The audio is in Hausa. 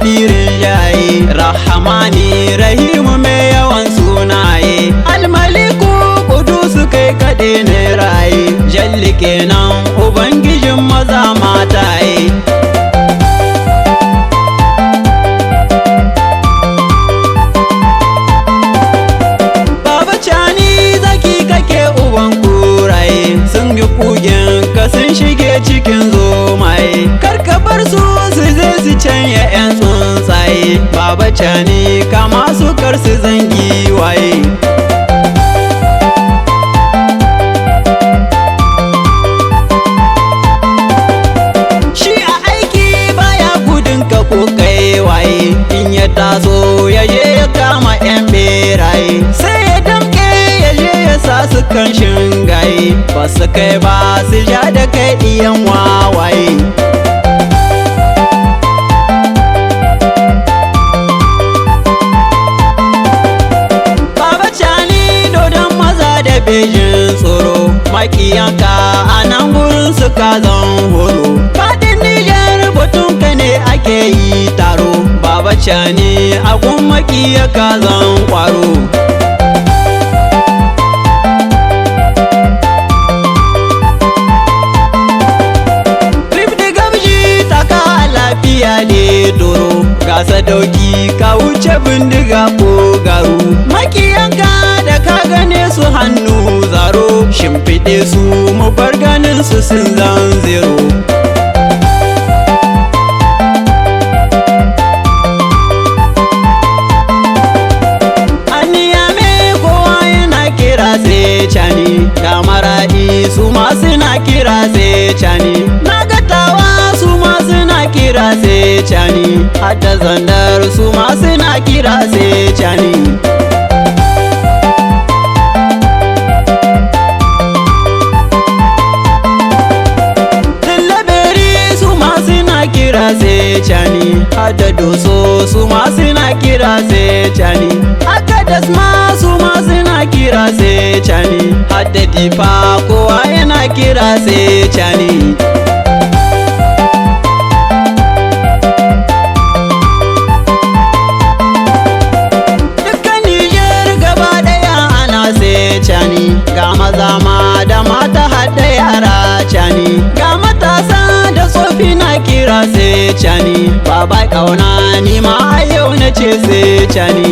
mafi rinjaye, Rahamani Rahimu mai yawan sunaye, Almaliku Kudusu kai kaɗe ne raye, Jalli kenan Ubangijin maza mataye. Baba Cani zaki kake uban kuraye, sun yi kugen ka sun shige cikin zomaye, karka bar su zai su canya 'yan tsuntsaye, Baba Cani kama su kar su zangi waye. Shi a aiki baya gudun ka ko kai waye, in ya taso ya je ya kama 'yan beraye, sai ya damke ya je ya sa su kan shingaye, ba su kai ba su ja da kai ɗiyan wawaye. Baba Cani dodon maza da bejin tsoro, makiyanka a nan gurin su ka zan horo, faɗin Nijar batunka ne ake yi taro, Baba Cani a gun makiya ka zan kwaro. Lafiya ne doro, ga sadauki ka wuce bindiga ko garu, makiyanka da ka gane su hannu zaro, shimfiɗe su mu bar ganin su sun zan zero. Sai Cani ga Maradi su ma suna kira sai Cani, na gatawa su ma suna kira sai Cani, hadda Zandar su ma suna kira sai Cani. Dillaberi su ma suna kira sai Cani, hadda Doso su ma suna kira sai Cani, Agadas ma su ma suna kira sai Cani, hadda Difa kowa yana kira sai Cani. Dukkan Nijar gaba ɗaya ana sai Cani, ga maza ma da mata hadda yara Cani, ga matasa da tsofi na kira sai Cani, baba ƙauna ni ma yau na ce sai Cani.